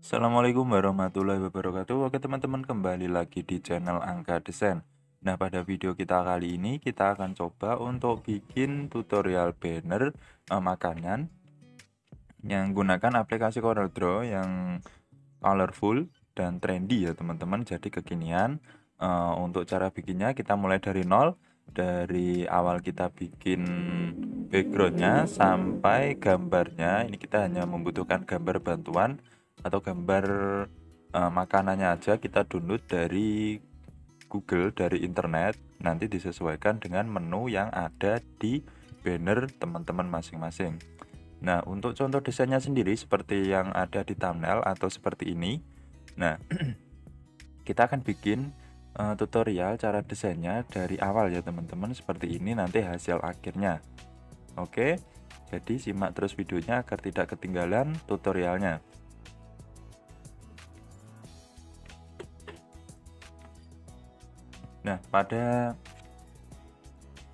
Assalamualaikum warahmatullahi wabarakatuh. Oke teman-teman, kembali lagi di channel Angka Desain. Nah, pada video kita kali ini kita akan coba untuk bikin tutorial banner makanan yang gunakan aplikasi CorelDRAW yang colorful dan trendy ya teman-teman. Jadi kekinian. Untuk cara bikinnya kita mulai dari nol. Dari awal kita bikin backgroundnya sampai gambarnya. Ini kita hanya membutuhkan gambar bantuan atau gambar makanannya aja. Kita download dari Google, dari internet. Nanti disesuaikan dengan menu yang ada di banner teman-teman masing-masing. Nah, untuk contoh desainnya sendiri seperti yang ada di thumbnail atau seperti ini. Nah, kita akan bikin tutorial cara desainnya dari awal ya teman-teman. Seperti ini nanti hasil akhirnya. Oke, jadi simak terus videonya agar tidak ketinggalan tutorialnya. Nah, pada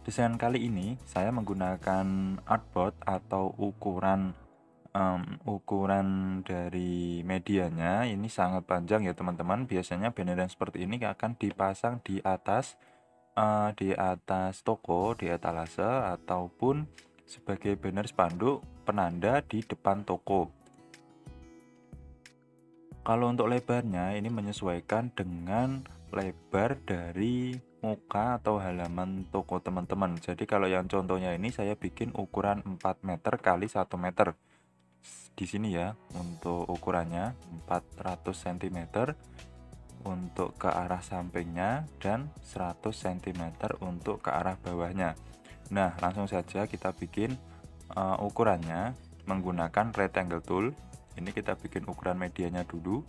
desain kali ini saya menggunakan artboard atau ukuran dari medianya ini sangat panjang ya teman-teman. Biasanya banner yang seperti ini akan dipasang di atas toko, di etalase, ataupun sebagai banner spanduk penanda di depan toko. Kalau untuk lebarnya ini menyesuaikan dengan lebar dari muka atau halaman toko teman-teman. Jadi kalau yang contohnya ini saya bikin ukuran 4 meter kali 1 meter. Di sini ya, untuk ukurannya 400 cm untuk ke arah sampingnya dan 100 cm untuk ke arah bawahnya. Nah, langsung saja kita bikin ukurannya menggunakan rectangle tool. Ini kita bikin ukuran medianya dulu.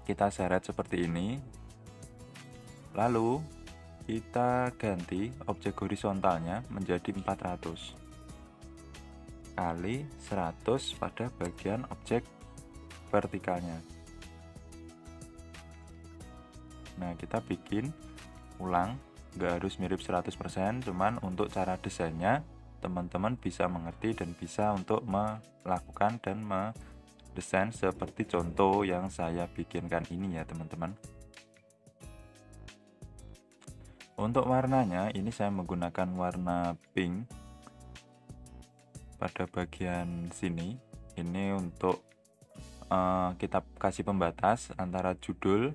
Kita seret seperti ini. Lalu kita ganti objek horizontalnya menjadi 400 kali 100 pada bagian objek vertikalnya. Nah, kita bikin ulang, nggak harus mirip 100%, cuman untuk cara desainnya teman-teman bisa mengerti dan bisa untuk melakukan dan mendesain seperti contoh yang saya bikinkan ini ya teman-teman. Untuk warnanya ini saya menggunakan warna pink pada bagian sini. Ini untuk kita kasih pembatas antara judul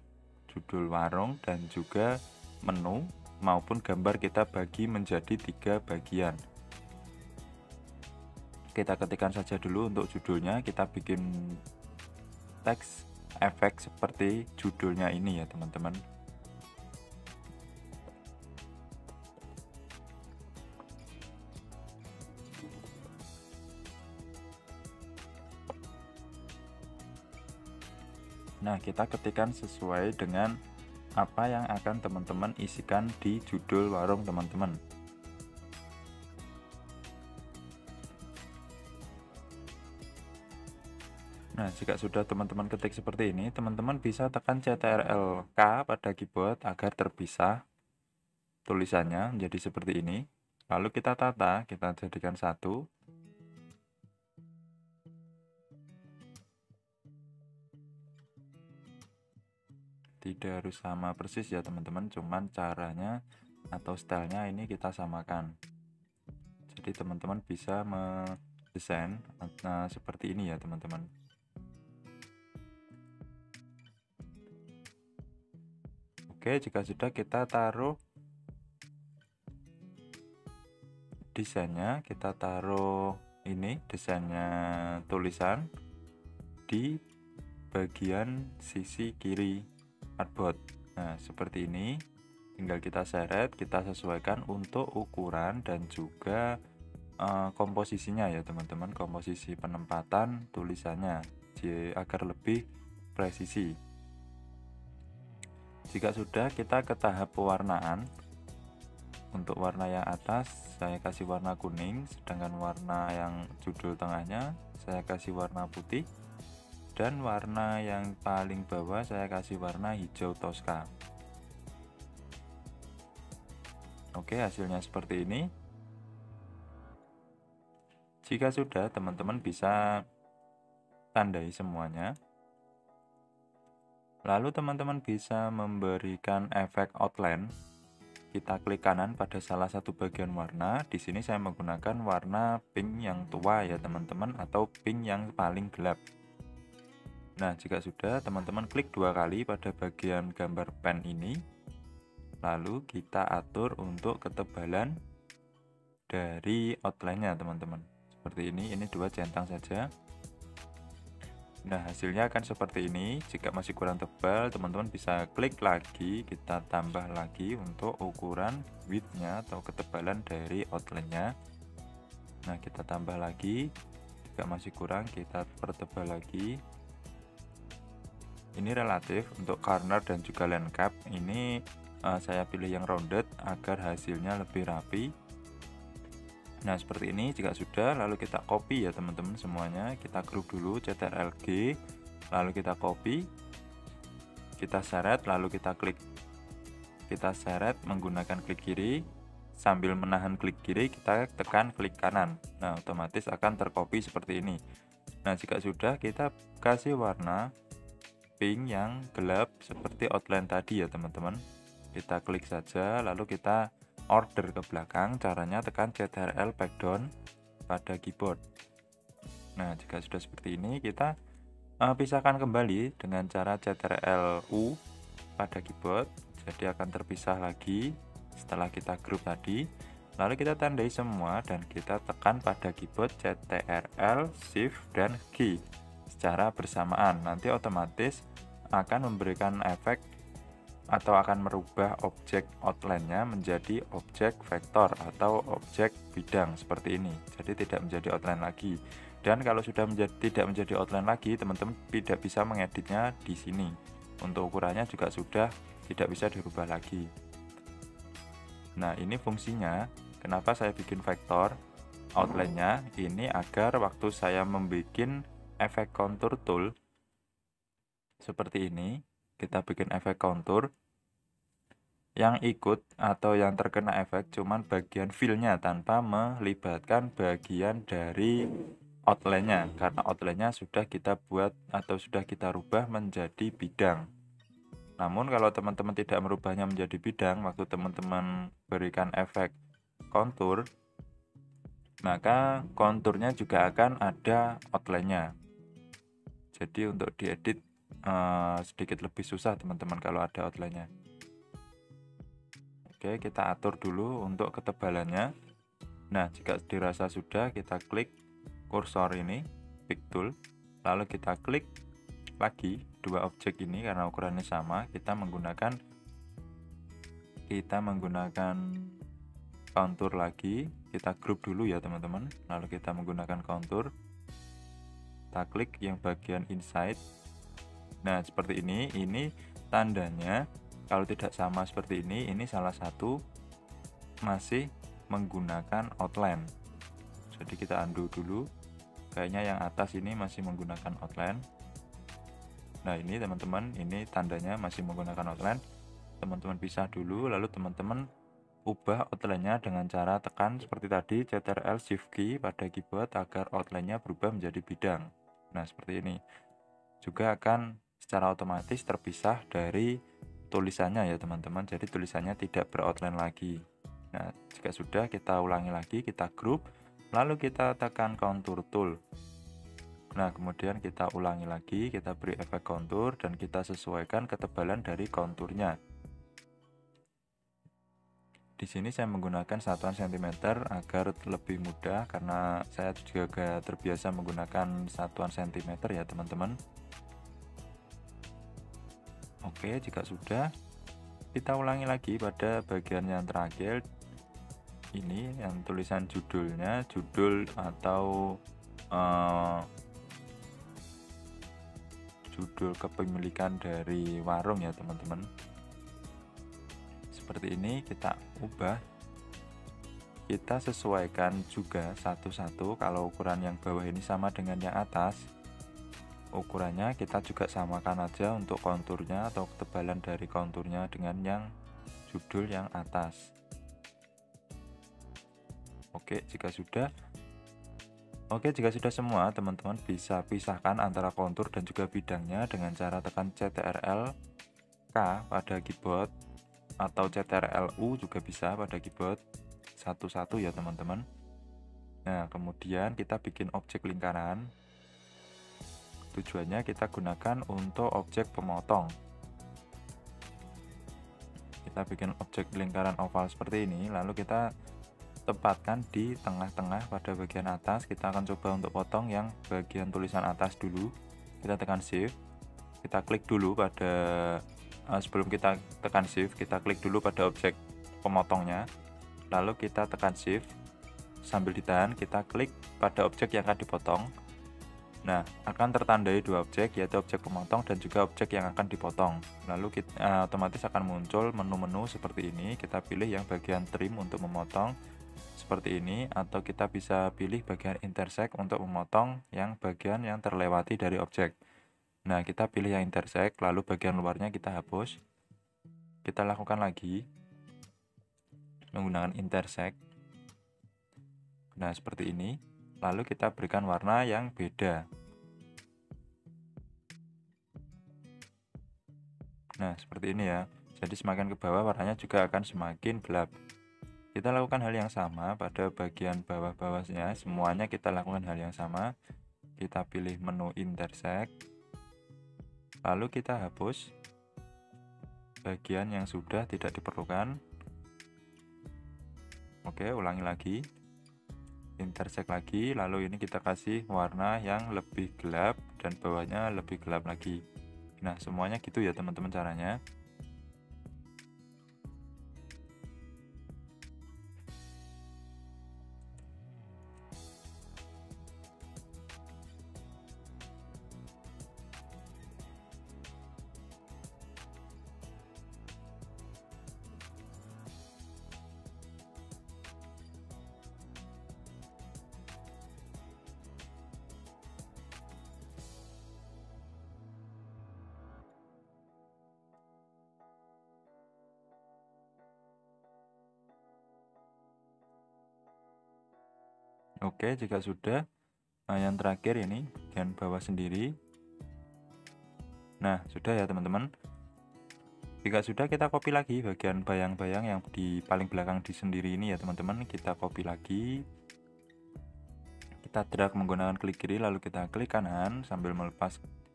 warung dan juga menu maupun gambar, kita bagi menjadi 3 bagian. Kita ketikkan saja dulu untuk judulnya, kita bikin teks efek seperti judulnya ini ya teman-teman. Nah, kita ketikkan sesuai dengan apa yang akan teman-teman isikan di judul warung teman-teman. Nah, jika sudah teman-teman ketik seperti ini, teman-teman bisa tekan CTRL-K pada keyboard agar terpisah tulisannya menjadi seperti ini. Lalu kita tata, kita jadikan satu. Tidak harus sama persis ya teman-teman, cuman caranya atau stylenya ini kita samakan. Jadi teman-teman bisa mendesain seperti ini ya teman-teman. Oke, jika sudah, kita taruh desainnya, kita taruh ini desainnya tulisan di bagian sisi kiri artboard. Nah, seperti ini. Tinggal kita seret, kita sesuaikan untuk ukuran dan juga komposisinya ya teman-teman, komposisi penempatan tulisannya agar lebih presisi. Jika sudah, kita ke tahap pewarnaan. Untuk warna yang atas saya kasih warna kuning, sedangkan warna yang judul tengahnya saya kasih warna putih, dan warna yang paling bawah saya kasih warna hijau toska. Oke, hasilnya seperti ini. Jika sudah, teman-teman bisa tandai semuanya. Lalu teman-teman bisa memberikan efek outline. Kita klik kanan pada salah satu bagian warna. Di sini saya menggunakan warna pink yang tua ya teman-teman, atau pink yang paling gelap. Nah, jika sudah, teman-teman klik 2 kali pada bagian gambar pen ini. Lalu kita atur untuk ketebalan dari outline-nya teman-teman. Seperti ini 2 centang saja. Nah, hasilnya akan seperti ini. Jika masih kurang tebal, teman-teman bisa klik lagi, kita tambah lagi untuk ukuran width-nya atau ketebalan dari outline-nya. Nah, kita tambah lagi. Jika masih kurang, kita pertebal lagi. Ini relatif untuk corner dan juga land cap. Ini saya pilih yang rounded agar hasilnya lebih rapi. Nah, seperti ini. Jika sudah, lalu kita copy ya teman-teman semuanya. Kita group dulu, Ctrl+G, lalu kita copy, kita seret, lalu kita klik. Kita seret menggunakan klik kiri, sambil menahan klik kiri kita tekan klik kanan. Nah, otomatis akan tercopy seperti ini. Nah, jika sudah, kita kasih warna pink yang gelap seperti outline tadi ya teman-teman. Kita klik saja, lalu kita order ke belakang. Caranya tekan Ctrl backdown pada keyboard. Nah, jika sudah seperti ini, kita pisahkan kembali dengan cara Ctrl+U pada keyboard. Jadi akan terpisah lagi setelah kita group tadi. Lalu kita tandai semua dan kita tekan pada keyboard Ctrl, Shift, dan G secara bersamaan. Nanti otomatis akan memberikan efek atau akan merubah objek outline-nya menjadi objek vektor atau objek bidang seperti ini. Jadi tidak menjadi outline lagi. Dan kalau sudah tidak menjadi outline lagi, teman-teman tidak bisa mengeditnya di sini. Untuk ukurannya juga sudah tidak bisa dirubah lagi. Nah, ini fungsinya. Kenapa saya bikin vektor outline-nya? Ini agar waktu saya membuat efek contour tool seperti ini, kita bikin efek kontur, yang ikut atau yang terkena efek cuman bagian fill-nya tanpa melibatkan bagian dari outline-nya, karena outline-nya sudah kita buat atau sudah kita rubah menjadi bidang. Namun kalau teman-teman tidak merubahnya menjadi bidang, waktu teman-teman berikan efek kontur, maka konturnya juga akan ada outline-nya. Jadi untuk diedit sedikit lebih susah teman-teman kalau ada outline-nya. Oke, kita atur dulu untuk ketebalannya. Nah, jika dirasa sudah, kita klik kursor ini, pick tool, lalu kita klik lagi dua objek ini karena ukurannya sama. Kita menggunakan kontur lagi. Kita group dulu ya teman-teman. Lalu kita menggunakan kontur. Kita klik yang bagian inside. Nah, seperti ini. Ini tandanya kalau tidak sama seperti ini salah satu masih menggunakan outline. Jadi kita undo dulu. Kayaknya yang atas ini masih menggunakan outline. Nah, ini teman-teman, ini tandanya masih menggunakan outline. Teman-teman pisah dulu, lalu teman-teman ubah outline-nya dengan cara tekan seperti tadi Ctrl Shift key pada keyboard agar outline-nya berubah menjadi bidang. Nah, seperti ini. Juga akan secara otomatis terpisah dari tulisannya ya teman-teman. Jadi tulisannya tidak beroutline lagi. Nah, jika sudah, kita ulangi lagi, kita group, lalu kita tekan contour tool. Nah, kemudian kita ulangi lagi, kita beri efek kontur dan kita sesuaikan ketebalan dari konturnya. Di sini saya menggunakan satuan cm agar lebih mudah karena saya juga terbiasa menggunakan satuan cm ya teman-teman. Oke, jika sudah, kita ulangi lagi pada bagian yang terakhir. Ini yang tulisan judulnya, judul atau judul kepemilikan dari warung ya teman-teman. Seperti ini kita ubah, kita sesuaikan juga satu-satu. Kalau ukuran yang bawah ini sama dengan yang atas, ukurannya kita juga samakan aja untuk konturnya atau ketebalan dari konturnya dengan yang judul yang atas. Oke, jika sudah, Oke, jika sudah semua, teman-teman bisa pisahkan antara kontur dan juga bidangnya dengan cara tekan CTRL K pada keyboard atau CTRL U juga bisa pada keyboard satu-satu ya teman-teman. Nah, kemudian kita bikin objek lingkaran. Tujuannya kita gunakan untuk objek pemotong. Kita bikin objek lingkaran oval seperti ini, lalu kita tempatkan di tengah-tengah pada bagian atas. Kita akan coba untuk potong yang bagian tulisan atas dulu. Kita tekan shift, kita klik dulu pada sebelum kita tekan shift, kita klik dulu pada objek pemotongnya, lalu kita tekan shift sambil ditahan, kita klik pada objek yang akan dipotong. Nah, akan tertandai dua objek, yaitu objek pemotong dan juga objek yang akan dipotong. Lalu kita otomatis akan muncul menu-menu seperti ini. Kita pilih yang bagian trim untuk memotong seperti ini, atau kita bisa pilih bagian intersect untuk memotong yang bagian yang terlewati dari objek. Nah, kita pilih yang intersect, lalu bagian luarnya kita hapus. Kita lakukan lagi menggunakan intersect. Nah, seperti ini. Lalu kita berikan warna yang beda. Nah, seperti ini ya. Jadi semakin ke bawah warnanya juga akan semakin gelap. Kita lakukan hal yang sama pada bagian bawah-bawahnya. Semuanya kita lakukan hal yang sama. Kita pilih menu intersect. Lalu kita hapus bagian yang sudah tidak diperlukan. Oke, ulangi lagi. Intersect lagi, lalu ini kita kasih warna yang lebih gelap dan bawahnya lebih gelap lagi. Nah, semuanya gitu ya teman-teman caranya. Oke, jika sudah, yang terakhir ini bagian bawah sendiri. Nah, sudah ya teman-teman. Jika sudah, kita copy lagi bagian bayang-bayang yang di paling belakang di sendiri ini ya teman-teman. Kita copy lagi. Kita drag menggunakan klik kiri, lalu kita klik kanan sambil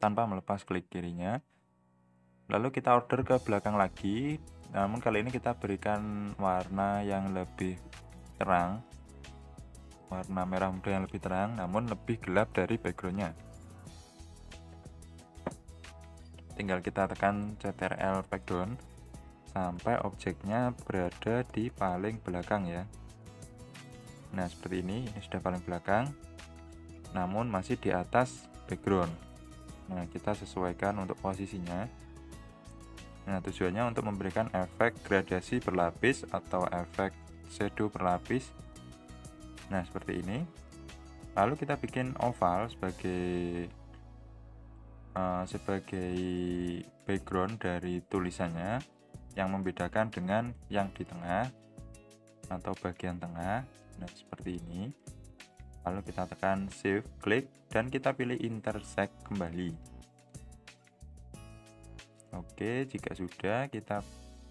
tanpa melepas klik kirinya. Lalu kita order ke belakang lagi. Namun kali ini kita berikan warna yang lebih terang. Warna merah muda yang lebih terang, namun lebih gelap dari backgroundnya. Tinggal kita tekan CTRL background sampai objeknya berada di paling belakang ya. Nah, seperti ini sudah paling belakang, namun masih di atas background. Nah, kita sesuaikan untuk posisinya. Nah, tujuannya untuk memberikan efek gradasi berlapis atau efek shadow berlapis. Nah, seperti ini. Lalu kita bikin oval sebagai background dari tulisannya, yang membedakan dengan yang di tengah atau bagian tengah. Nah, seperti ini. Lalu kita tekan shift, klik, dan kita pilih intersect kembali. Oke, jika sudah, kita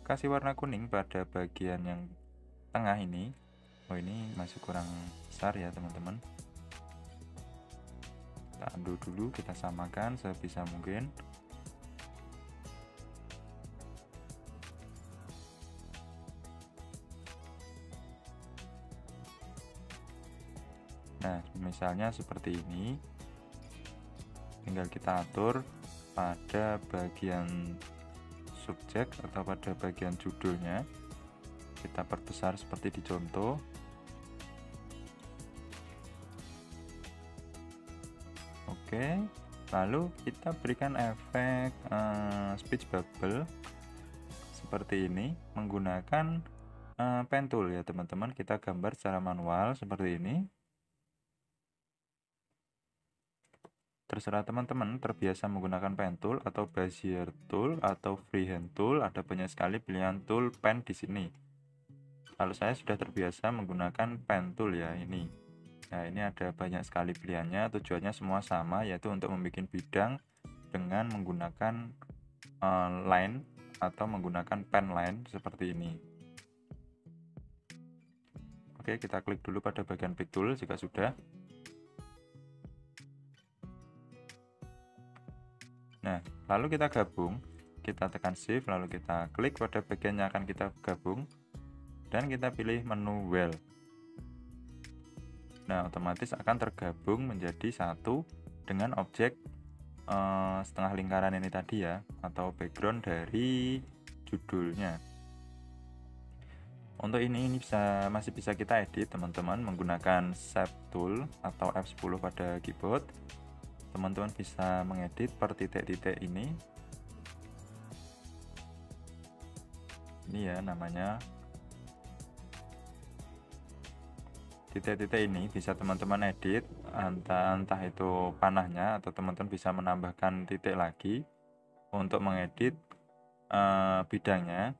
kasih warna kuning pada bagian yang tengah ini. Oh, ini masih kurang besar ya teman-teman. Kita undo dulu, kita samakan sebisa mungkin. Nah, misalnya seperti ini. Tinggal kita atur pada bagian subjek atau pada bagian judulnya. Kita perbesar seperti di contoh. Oke, lalu kita berikan efek speech bubble seperti ini menggunakan pen tool ya teman-teman. Kita gambar secara manual seperti ini. Terserah teman-teman terbiasa menggunakan pen tool atau bezier tool atau freehand tool. Ada banyak sekali pilihan tool pen di sini. Kalau saya sudah terbiasa menggunakan pen tool ya ini. Nah, ini ada banyak sekali pilihannya, tujuannya semua sama, yaitu untuk membuat bidang dengan menggunakan line atau menggunakan pen line seperti ini. Oke, kita klik dulu pada bagian pick tool jika sudah. Nah, lalu kita gabung, kita tekan shift, lalu kita klik pada bagian yang akan kita gabung, dan kita pilih menu well. Nah, otomatis akan tergabung menjadi satu dengan objek setengah lingkaran ini tadi ya, atau background dari judulnya. Untuk ini masih bisa kita edit teman-teman menggunakan shape tool atau F10 pada keyboard. Teman-teman bisa mengedit per titik-titik ini. Ini ya namanya. Titik-titik ini bisa teman-teman edit, entah itu panahnya atau teman-teman bisa menambahkan titik lagi untuk mengedit bidangnya.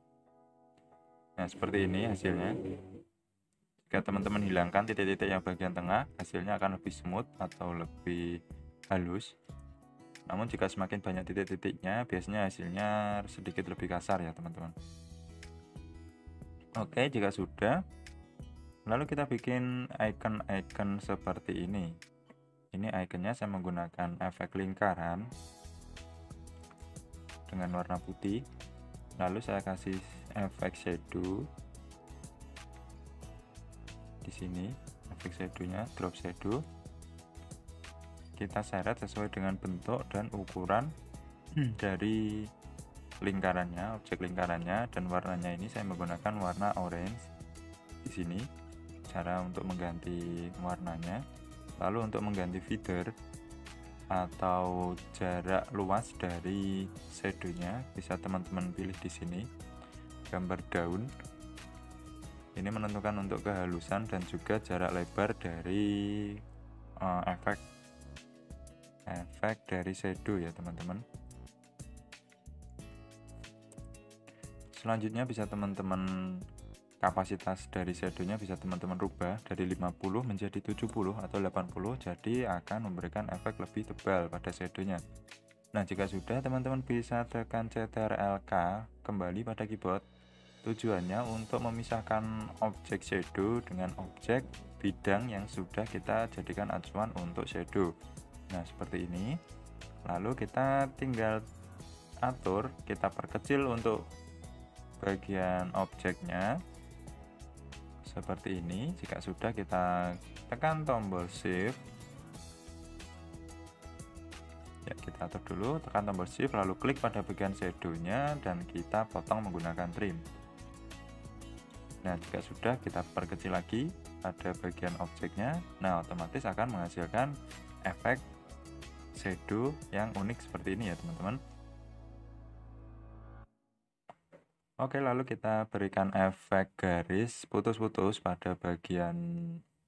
Nah, seperti ini hasilnya. Jika teman-teman hilangkan titik-titik yang bagian tengah, hasilnya akan lebih smooth atau lebih halus. Namun jika semakin banyak titik-titiknya, biasanya hasilnya sedikit lebih kasar ya teman-teman. Oke, jika sudah, lalu kita bikin icon-icon seperti ini. Ini iconnya saya menggunakan efek lingkaran dengan warna putih. Lalu saya kasih efek shadow di sini, efek shadownya drop shadow. Kita seret sesuai dengan bentuk dan ukuran dari lingkarannya, objek lingkarannya, dan warnanya ini saya menggunakan warna orange di sini. Cara untuk mengganti warnanya, lalu untuk mengganti feather atau jarak luas dari shadownya bisa teman-teman pilih di sini, gambar daun. Ini menentukan untuk kehalusan dan juga jarak lebar dari efek dari shadow ya teman-teman. Selanjutnya bisa teman-teman kapasitas dari shadownya bisa teman-teman rubah dari 50 menjadi 70 atau 80, jadi akan memberikan efek lebih tebal pada shadownya. Nah, jika sudah, teman-teman bisa tekan Ctrl+K kembali pada keyboard. Tujuannya untuk memisahkan objek shadow dengan objek bidang yang sudah kita jadikan acuan untuk shadow. Nah, seperti ini. Lalu kita tinggal atur, kita perkecil untuk bagian objeknya seperti ini. Jika sudah, kita tekan tombol shift ya, kita atur dulu, tekan tombol shift lalu klik pada bagian shadownya dan kita potong menggunakan trim. Nah, jika sudah, kita perkecil lagi pada bagian objeknya. Nah, otomatis akan menghasilkan efek shadow yang unik seperti ini ya teman-teman. Oke, lalu kita berikan efek garis putus-putus pada bagian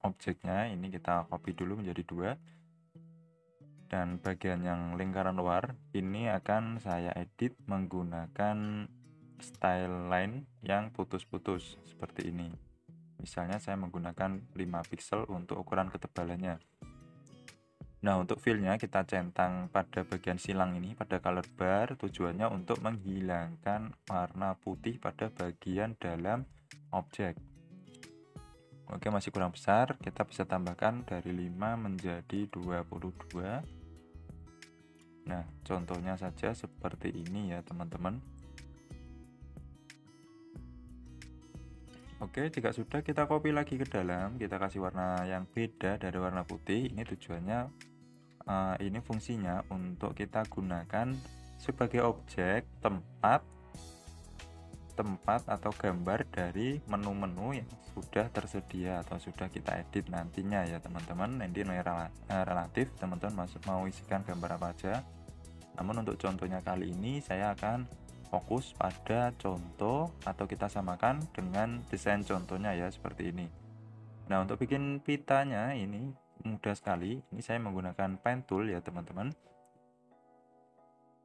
objeknya. Ini kita copy dulu menjadi 2. Dan bagian yang lingkaran luar ini akan saya edit menggunakan style line yang putus-putus seperti ini. Misalnya saya menggunakan 5 pixel untuk ukuran ketebalannya. Nah, untuk fillnya kita centang pada bagian silang ini, pada color bar, tujuannya untuk menghilangkan warna putih pada bagian dalam objek. Oke, masih kurang besar, kita bisa tambahkan dari 5 menjadi 22. Nah, contohnya saja seperti ini ya teman-teman. Oke, jika sudah, kita copy lagi ke dalam, kita kasih warna yang beda dari warna putih. Ini tujuannya ini fungsinya untuk kita gunakan sebagai objek tempat atau gambar dari menu-menu yang sudah tersedia atau sudah kita edit nantinya ya teman-teman. Ini relatif, teman-teman mau isikan gambar apa aja. Namun untuk contohnya kali ini saya akan fokus pada contoh atau kita samakan dengan desain contohnya ya seperti ini. Nah, untuk bikin pitanya ini mudah sekali. Ini saya menggunakan pen tool ya teman-teman.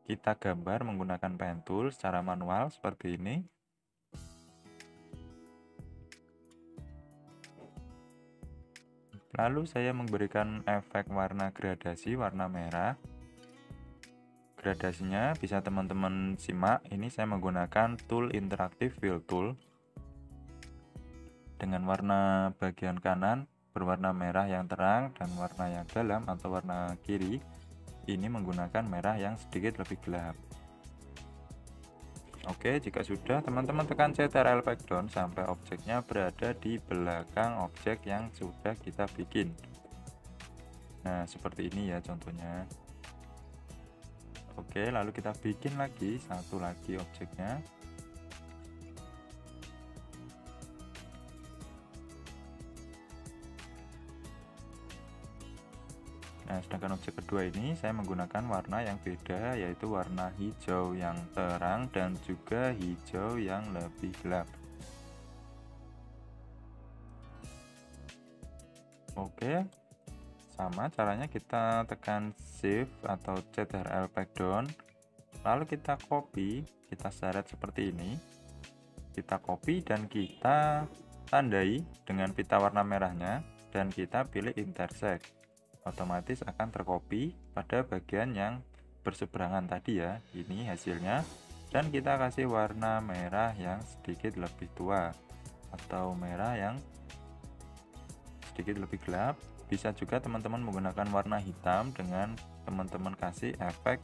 Kita gambar menggunakan pen tool secara manual seperti ini. Lalu saya memberikan efek warna gradasi warna merah. Gradasinya bisa teman-teman simak. Ini saya menggunakan tool interaktif fill tool. Dengan warna bagian kanan berwarna merah yang terang dan warna yang dalam atau warna kiri ini menggunakan merah yang sedikit lebih gelap. Oke, jika sudah, teman-teman tekan Ctrl Background sampai objeknya berada di belakang objek yang sudah kita bikin. Nah, seperti ini ya contohnya. Oke, lalu kita bikin lagi satu lagi objeknya. Nah, sedangkan objek kedua ini saya menggunakan warna yang beda, yaitu warna hijau yang terang dan juga hijau yang lebih gelap. Oke, sama caranya kita tekan Shift atau Ctrl Background, lalu kita copy, kita seret seperti ini. Kita copy dan kita tandai dengan pita warna merahnya dan kita pilih intersect. Otomatis akan tercopy pada bagian yang berseberangan tadi ya. Ini hasilnya, dan kita kasih warna merah yang sedikit lebih tua atau merah yang sedikit lebih gelap. Bisa juga teman-teman menggunakan warna hitam dengan teman-teman kasih efek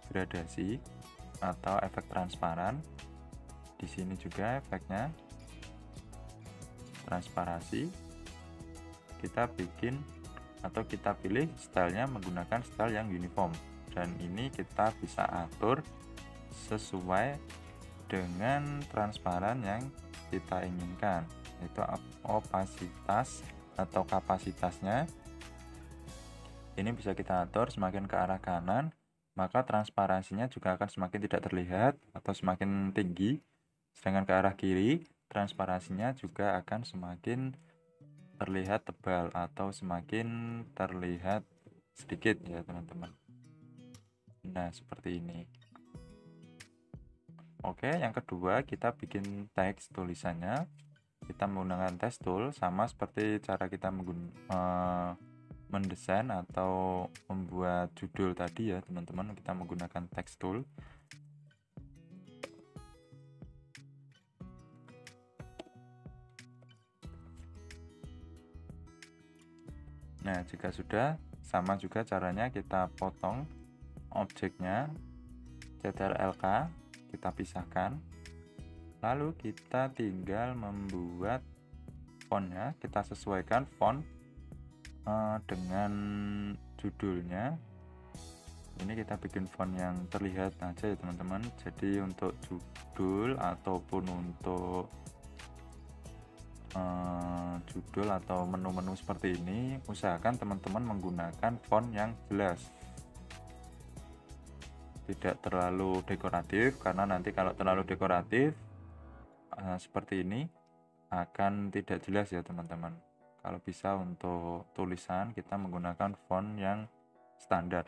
gradasi atau efek transparan. Di sini juga efeknya transparasi. Kita bikin atau kita pilih stylenya menggunakan style yang uniform, dan ini kita bisa atur sesuai dengan transparan yang kita inginkan, yaitu opasitas atau kapasitasnya. Ini bisa kita atur semakin ke arah kanan, maka transparansinya juga akan semakin tidak terlihat atau semakin tinggi, sedangkan ke arah kiri transparansinya juga akan semakin terlihat tebal atau semakin terlihat sedikit ya teman-teman. Nah, seperti ini. Oke, yang kedua kita bikin teks tulisannya. Kita menggunakan text tool sama seperti cara kita mendesain atau membuat judul tadi ya teman-teman. Kita menggunakan text tool. Nah, jika sudah, sama juga caranya kita potong objeknya, Ctrl+K, kita pisahkan. Lalu kita tinggal membuat fontnya, kita sesuaikan font dengan judulnya. Ini kita bikin font yang terlihat aja ya teman-teman. Jadi untuk judul ataupun untuk judul atau menu-menu seperti ini, usahakan teman-teman menggunakan font yang jelas, tidak terlalu dekoratif, karena nanti kalau terlalu dekoratif seperti ini akan tidak jelas ya teman-teman. Kalau bisa untuk tulisan kita menggunakan font yang standar.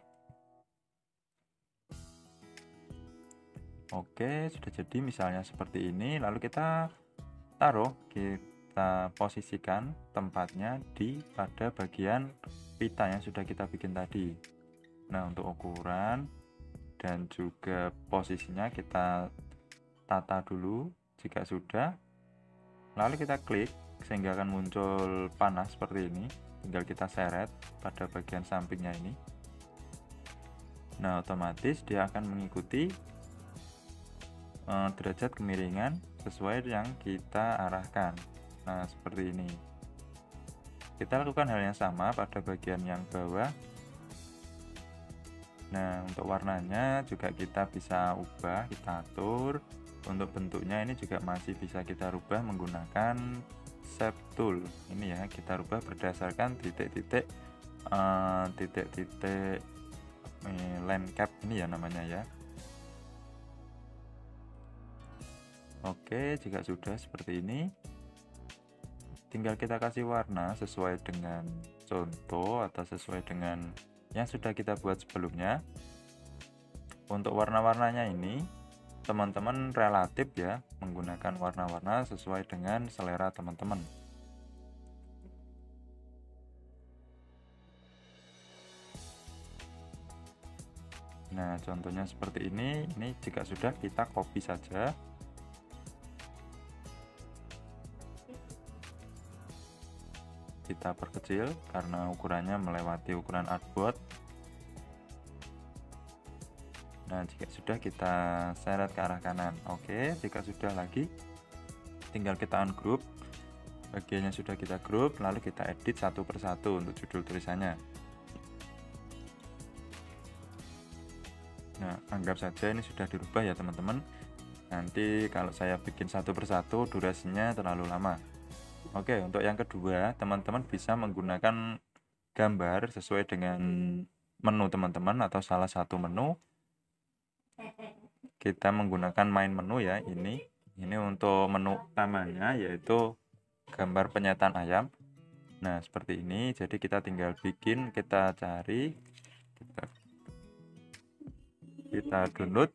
Oke, sudah jadi misalnya seperti ini. Lalu kita taruh, kita posisikan tempatnya pada bagian pita yang sudah kita bikin tadi. Nah, untuk ukuran dan juga posisinya kita tata dulu. Jika sudah, lalu kita klik sehingga akan muncul panah seperti ini. Tinggal kita seret pada bagian sampingnya ini. Nah, otomatis dia akan mengikuti derajat kemiringan sesuai yang kita arahkan. Nah, seperti ini. Kita lakukan hal yang sama pada bagian yang bawah. Nah, untuk warnanya juga kita bisa ubah, kita atur. Untuk bentuknya ini juga masih bisa kita rubah menggunakan shape tool. Ini ya, kita rubah berdasarkan titik-titik line cap ini ya namanya ya. Oke, jika sudah seperti ini, tinggal kita kasih warna sesuai dengan contoh atau sesuai dengan yang sudah kita buat sebelumnya. Untuk warna-warnanya ini teman-teman relatif ya, menggunakan warna-warna sesuai dengan selera teman-teman. Nah, contohnya seperti ini. Ini jika sudah, kita copy saja. Kita perkecil karena ukurannya melewati ukuran artboard. Nah, jika sudah, kita seret ke arah kanan. Oke, jika sudah lagi, tinggal kita ungroup. Bagiannya sudah kita group, lalu kita edit satu persatu untuk judul tulisannya. Nah, anggap saja ini sudah dirubah ya teman-teman. Nanti kalau saya bikin satu persatu, durasinya terlalu lama. Oke, untuk yang kedua, teman-teman bisa menggunakan gambar sesuai dengan menu teman-teman atau salah satu menu. Kita menggunakan main menu ya, ini untuk menu utamanya yaitu gambar penyetan ayam. Nah, seperti ini. Jadi kita tinggal bikin, kita cari, kita download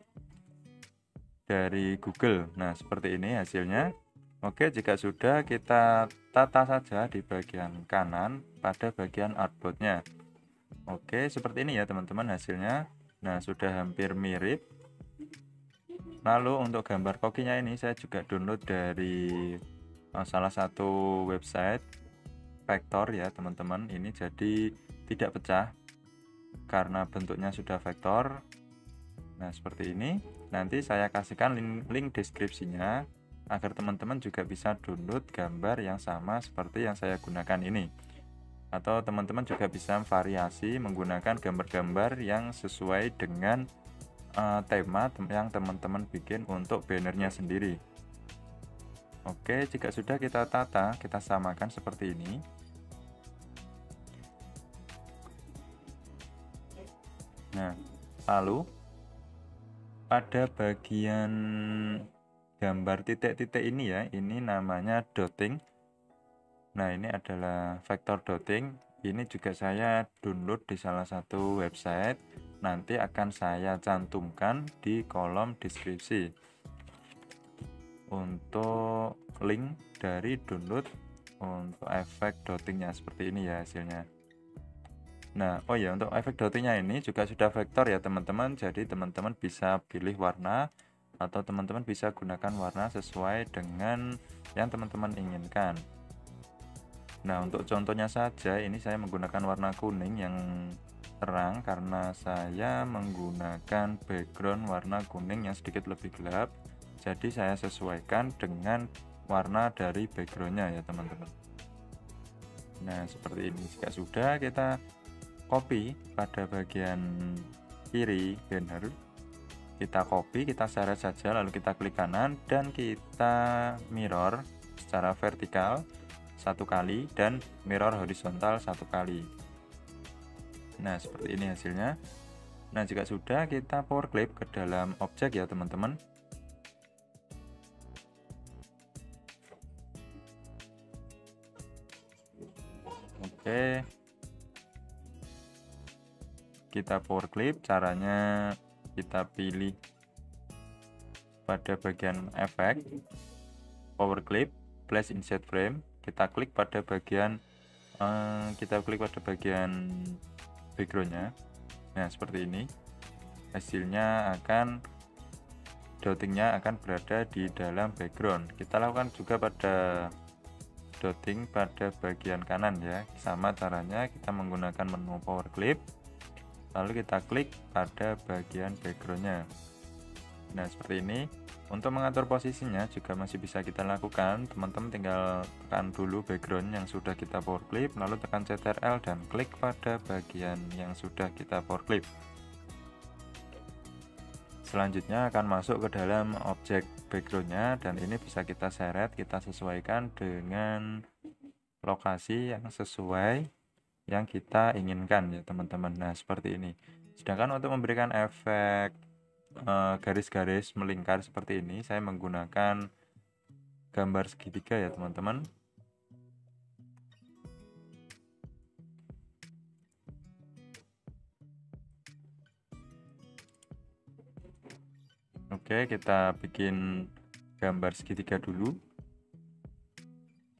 dari Google. Nah, seperti ini hasilnya. Oke, jika sudah, kita tata saja di bagian kanan pada bagian artboardnya. Oke, seperti ini ya teman-teman hasilnya. Nah, sudah hampir mirip. Lalu untuk gambar kokinya ini saya juga download dari salah satu website vektor ya teman-teman. Ini jadi tidak pecah karena bentuknya sudah vektor. Nah, seperti ini. Nanti saya kasihkan link deskripsinya agar teman-teman juga bisa download gambar yang sama seperti yang saya gunakan ini. Atau teman-teman juga bisa variasi menggunakan gambar-gambar yang sesuai dengan tema yang teman-teman bikin untuk bannernya sendiri. Oke, jika sudah, kita tata, kita samakan seperti ini. Nah, lalu pada bagian gambar titik-titik ini ya, ini namanya dotting. Nah, ini adalah vektor dotting. Ini juga saya download di salah satu website. Nanti akan saya cantumkan di kolom deskripsi untuk link dari download untuk efek dottingnya. Seperti ini ya hasilnya. Nah, oh ya, untuk efek dottingnya ini juga sudah vektor ya teman-teman. Jadi teman-teman bisa pilih warna atau teman-teman bisa gunakan warna sesuai dengan yang teman-teman inginkan. Nah, untuk contohnya saja ini saya menggunakan warna kuning yang terang karena saya menggunakan background warna kuning yang sedikit lebih gelap. Jadi saya sesuaikan dengan warna dari backgroundnya ya teman-teman. Nah, seperti ini. Jika sudah, kita copy pada bagian kiri banner. Kita copy, kita seret saja, lalu kita klik kanan dan kita mirror secara vertikal satu kali dan mirror horizontal satu kali. Nah, seperti ini hasilnya. Nah, jika sudah, kita power clip ke dalam objek ya teman-teman. Oke, kita power clip. Caranya kita pilih pada bagian efek, power clip, place insert frame. Kita klik pada bagian backgroundnya. Nah, seperti ini hasilnya, dottingnya akan berada di dalam background. Kita lakukan juga pada dotting pada bagian kanan ya. Sama caranya, kita menggunakan menu power clip, lalu kita klik pada bagian backgroundnya. Nah, seperti ini. Untuk mengatur posisinya juga masih bisa kita lakukan. Teman-teman tinggal tekan dulu background yang sudah kita power clip, lalu tekan Ctrl dan klik pada bagian yang sudah kita power clip. Selanjutnya akan masuk ke dalam objek backgroundnya, dan ini bisa kita seret, kita sesuaikan dengan lokasi yang sesuai yang kita inginkan ya teman-teman. Nah, seperti ini. Sedangkan untuk memberikan efek garis-garis melingkar seperti ini, saya menggunakan gambar segitiga ya teman-teman. Oke, kita bikin gambar segitiga dulu,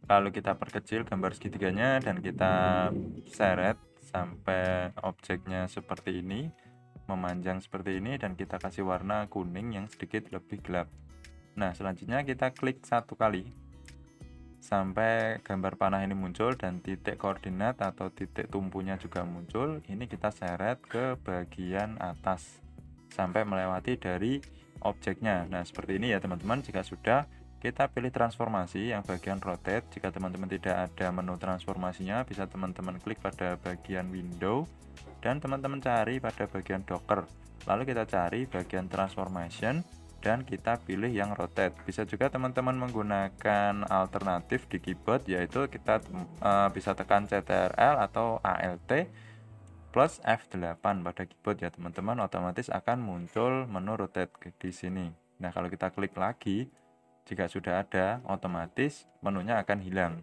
lalu kita perkecil gambar segitiganya dan kita seret sampai objeknya seperti ini. memanjang seperti ini dan kita kasih warna kuning yang sedikit lebih gelap. Nah, selanjutnya kita klik satu kali sampai gambar panah ini muncul dan titik koordinat atau titik tumpunya juga muncul. Ini kita seret ke bagian atas sampai melewati dari objeknya. Nah, seperti ini ya teman-teman. Jika sudah, kita pilih transformasi yang bagian rotate. Jika teman-teman tidak ada menu transformasinya, bisa teman-teman klik pada bagian window dan teman-teman cari pada bagian docker. Lalu kita cari bagian transformation dan kita pilih yang rotate. Bisa juga teman-teman menggunakan alternatif di keyboard, yaitu kita bisa tekan CTRL atau ALT plus F8 pada keyboard ya teman-teman, otomatis akan muncul menu rotate di sini. Nah, kalau kita klik lagi, jika sudah ada, otomatis menunya akan hilang.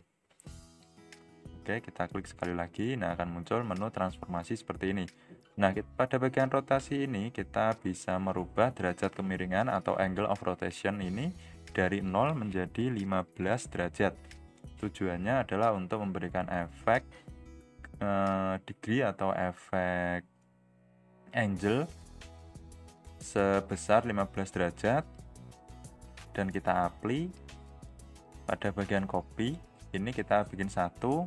Oke, kita klik sekali lagi, nah akan muncul menu transformasi seperti ini. Nah, pada bagian rotasi ini kita bisa merubah derajat kemiringan atau angle of rotation ini dari 0 menjadi 15 derajat. Tujuannya adalah untuk memberikan efek degree atau efek angle sebesar 15 derajat dan kita apply. Pada bagian copy ini kita bikin satu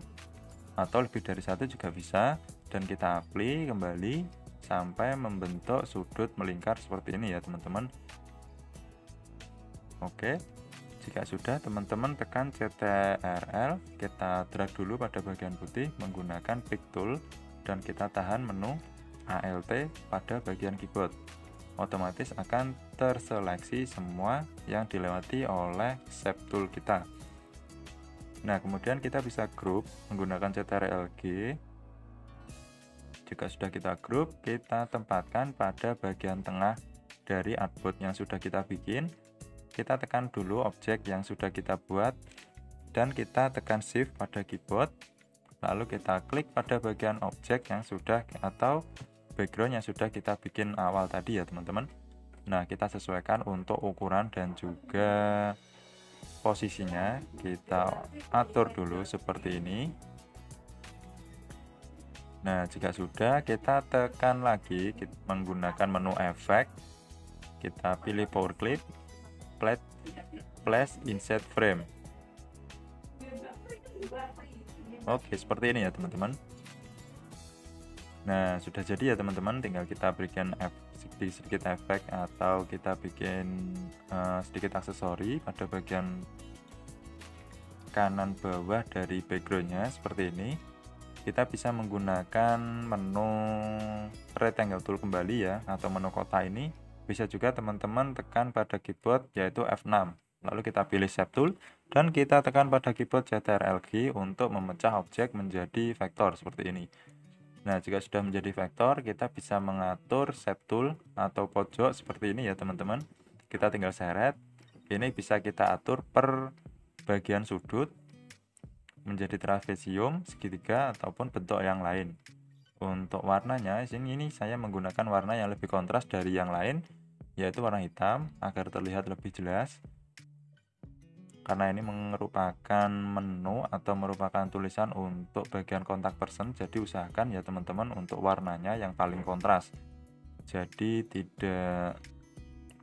atau lebih dari satu juga bisa, dan kita apply kembali sampai membentuk sudut melingkar seperti ini ya teman-teman. Oke, jika sudah, teman-teman tekan CTRL, kita drag dulu pada bagian putih menggunakan pick tool dan kita tahan menu ALT pada bagian keyboard. Otomatis akan terseleksi semua yang dilewati oleh shape tool kita. Nah, kemudian kita bisa group menggunakan CTRL-G. Jika sudah kita group, kita tempatkan pada bagian tengah dari artboard yang sudah kita bikin. Kita tekan dulu objek yang sudah kita buat dan kita tekan shift pada keyboard. Lalu kita klik pada bagian objek yang sudah atau background yang sudah kita bikin awal tadi ya teman-teman. Nah, kita sesuaikan untuk ukuran dan juga posisinya, kita atur dulu seperti ini. Nah, jika sudah, kita tekan lagi menggunakan menu efek. Kita pilih power clip, place insert frame. Oke, seperti ini ya teman-teman. Nah, sudah jadi ya teman-teman, tinggal kita berikan sedikit efek atau kita bikin sedikit aksesori pada bagian kanan bawah dari backgroundnya seperti ini. Kita bisa menggunakan menu rectangle tool kembali ya, atau menu kota ini. Bisa juga teman-teman tekan pada keyboard yaitu F6. Lalu kita pilih shape tool dan kita tekan pada keyboard CTRL-G untuk memecah objek menjadi vektor seperti ini. Nah, jika sudah menjadi vektor, kita bisa mengatur shape tool atau pojok seperti ini ya teman-teman. Kita tinggal seret. Ini bisa kita atur per bagian sudut menjadi trapesium, segitiga, ataupun bentuk yang lain. Untuk warnanya, ini saya menggunakan warna yang lebih kontras dari yang lain, yaitu warna hitam, agar terlihat lebih jelas. Karena ini merupakan menu atau merupakan tulisan untuk bagian kontak person, jadi usahakan ya teman-teman untuk warnanya yang paling kontras, jadi tidak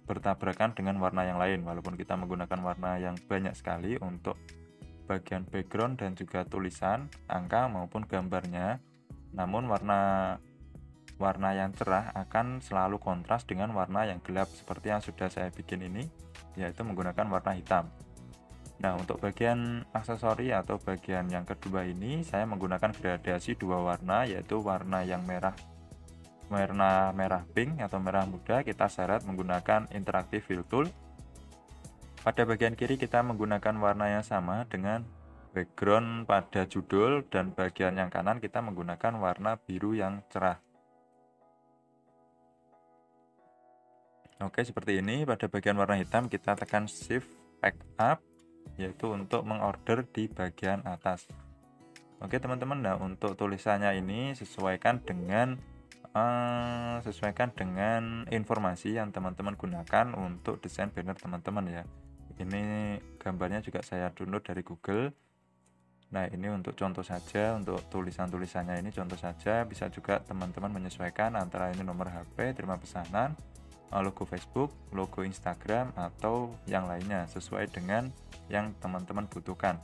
bertabrakan dengan warna yang lain. Walaupun kita menggunakan warna yang banyak sekali untuk bagian background dan juga tulisan, angka maupun gambarnya, namun warna yang cerah akan selalu kontras dengan warna yang gelap seperti yang sudah saya bikin ini, yaitu menggunakan warna hitam. Nah, untuk bagian aksesori atau bagian yang kedua ini saya menggunakan gradasi dua warna, yaitu warna yang merah pink atau merah muda. Kita seret menggunakan interactive fill tool. Pada bagian kiri kita menggunakan warna yang sama dengan background pada judul, dan bagian yang kanan kita menggunakan warna biru yang cerah. Oke, seperti ini. Pada bagian warna hitam kita tekan shift pack up, yaitu untuk mengorder di bagian atas. Oke teman-teman, nah untuk tulisannya ini sesuaikan dengan informasi yang teman-teman gunakan untuk desain banner teman-teman ya. Ini gambarnya juga saya download dari Google. Nah, ini untuk contoh saja, untuk tulisan-tulisannya ini contoh saja. Bisa juga teman-teman menyesuaikan antara ini nomor HP, terima pesanan, logo Facebook, logo Instagram, atau yang lainnya sesuai dengan yang teman-teman butuhkan.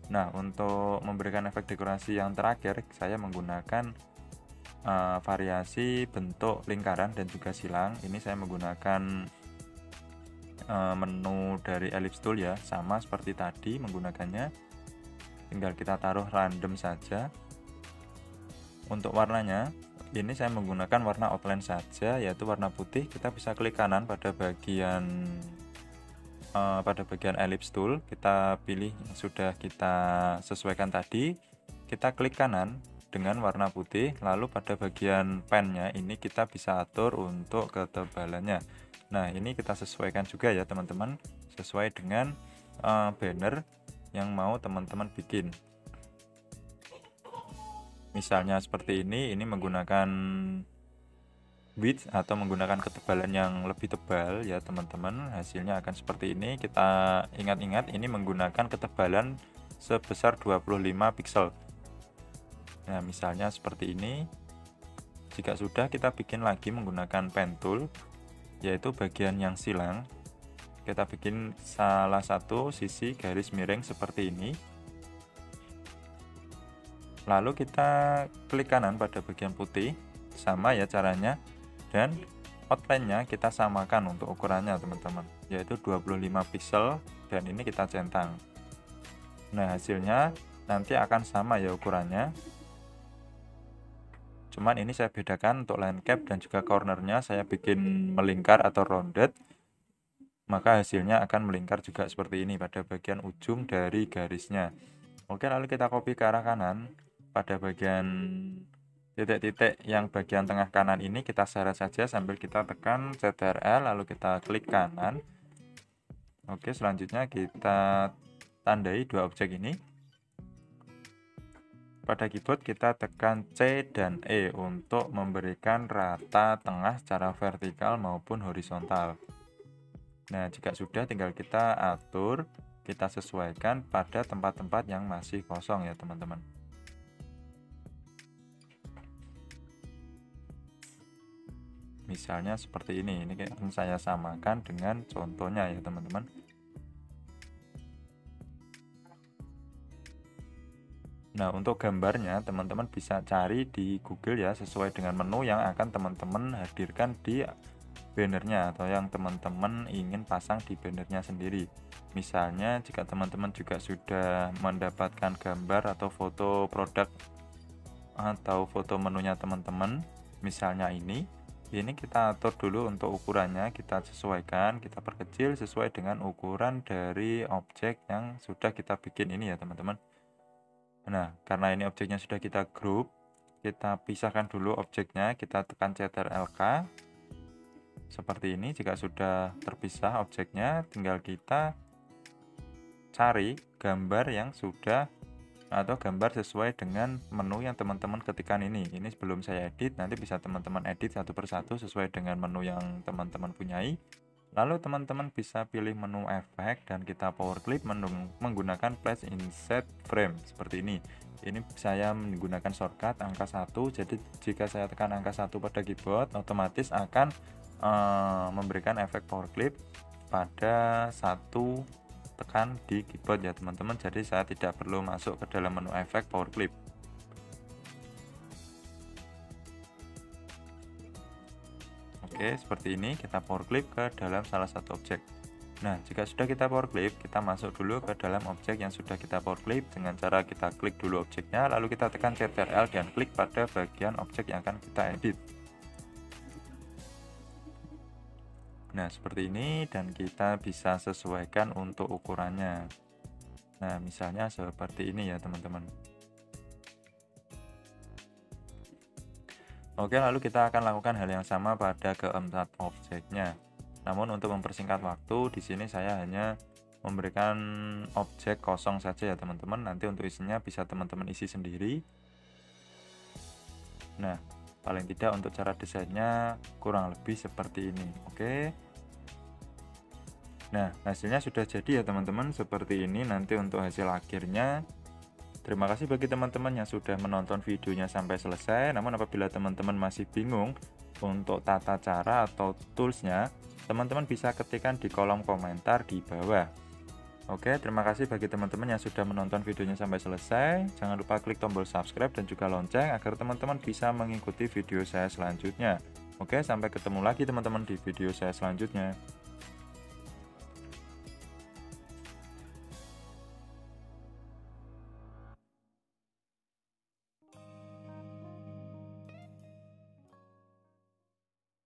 Nah, untuk memberikan efek dekorasi yang terakhir, saya menggunakan variasi bentuk lingkaran dan juga silang. Ini saya menggunakan menu dari Ellipse Tool ya, sama seperti tadi menggunakannya. Tinggal kita taruh random saja. Untuk warnanya, ini saya menggunakan warna outline saja, yaitu warna putih. Kita bisa klik kanan pada bagian ellipse tool, kita pilih yang sudah kita sesuaikan tadi, kita klik kanan dengan warna putih, lalu pada bagian pennya ini kita bisa atur untuk ketebalannya. Nah, ini kita sesuaikan juga ya teman-teman, sesuai dengan banner yang mau teman-teman bikin. Misalnya seperti ini menggunakan width atau menggunakan ketebalan yang lebih tebal ya teman-teman, hasilnya akan seperti ini. Kita ingat-ingat ini menggunakan ketebalan sebesar 25 pixel. Nah, misalnya seperti ini. Jika sudah, kita bikin lagi menggunakan pen tool, yaitu bagian yang silang. Kita bikin salah satu sisi garis miring seperti ini. Lalu kita klik kanan pada bagian putih, sama ya caranya, dan outline-nya kita samakan untuk ukurannya teman-teman, yaitu 25 pixel, dan ini kita centang. Nah, hasilnya nanti akan sama ya ukurannya, cuman ini saya bedakan untuk line cap dan juga cornernya saya bikin melingkar atau rounded, maka hasilnya akan melingkar juga seperti ini pada bagian ujung dari garisnya. Oke, lalu kita copy ke arah kanan. Pada bagian titik-titik yang bagian tengah kanan ini kita seret saja sambil kita tekan Ctrl, lalu kita klik kanan. Oke, selanjutnya kita tandai dua objek ini. Pada keyboard kita tekan C dan E untuk memberikan rata tengah secara vertikal maupun horizontal. Nah, jika sudah tinggal kita atur, kita sesuaikan pada tempat-tempat yang masih kosong ya teman-teman. Misalnya seperti ini akan saya samakan dengan contohnya ya teman-teman. Nah, untuk gambarnya teman-teman bisa cari di Google ya, sesuai dengan menu yang akan teman-teman hadirkan di bannernya atau yang teman-teman ingin pasang di bannernya sendiri. Misalnya jika teman-teman juga sudah mendapatkan gambar atau foto produk atau foto menunya teman-teman, misalnya ini kita atur dulu untuk ukurannya, kita sesuaikan, kita perkecil sesuai dengan ukuran dari objek yang sudah kita bikin ini ya teman-teman. Nah, karena ini objeknya sudah kita group, kita pisahkan dulu objeknya, kita tekan Ctrl+K seperti ini. Jika sudah terpisah objeknya, tinggal kita cari gambar yang sudah atau gambar sesuai dengan menu yang teman-teman ketikkan ini. Ini sebelum saya edit, nanti bisa teman-teman edit satu persatu sesuai dengan menu yang teman-teman punyai. Lalu teman-teman bisa pilih menu efek dan kita power clip menggunakan place inset frame seperti ini. Ini saya menggunakan shortcut angka 1, jadi jika saya tekan angka 1 pada keyboard, otomatis akan memberikan efek power clip pada satu tekan di keyboard ya teman-teman, jadi saya tidak perlu masuk ke dalam menu efek power clip. Oke, seperti ini kita power clip ke dalam salah satu objek. Nah, jika sudah kita power clip, kita masuk dulu ke dalam objek yang sudah kita power clip dengan cara kita klik dulu objeknya, lalu kita tekan Ctrl dan klik pada bagian objek yang akan kita edit. Nah, seperti ini, dan kita bisa sesuaikan untuk ukurannya. Nah, misalnya seperti ini ya teman-teman. Oke, lalu kita akan lakukan hal yang sama pada keempat objeknya. Namun untuk mempersingkat waktu, di sini saya hanya memberikan objek kosong saja ya teman-teman. Nanti untuk isinya bisa teman-teman isi sendiri. Nah, paling tidak untuk cara desainnya kurang lebih seperti ini. Oke. Nah, hasilnya sudah jadi ya teman-teman, seperti ini nanti untuk hasil akhirnya. Terima kasih bagi teman-teman yang sudah menonton videonya sampai selesai. Namun apabila teman-teman masih bingung untuk tata cara atau toolsnya, teman-teman bisa ketikkan di kolom komentar di bawah. Oke, terima kasih bagi teman-teman yang sudah menonton videonya sampai selesai. Jangan lupa klik tombol subscribe dan juga lonceng agar teman-teman bisa mengikuti video saya selanjutnya. Oke, sampai ketemu lagi teman-teman di video saya selanjutnya.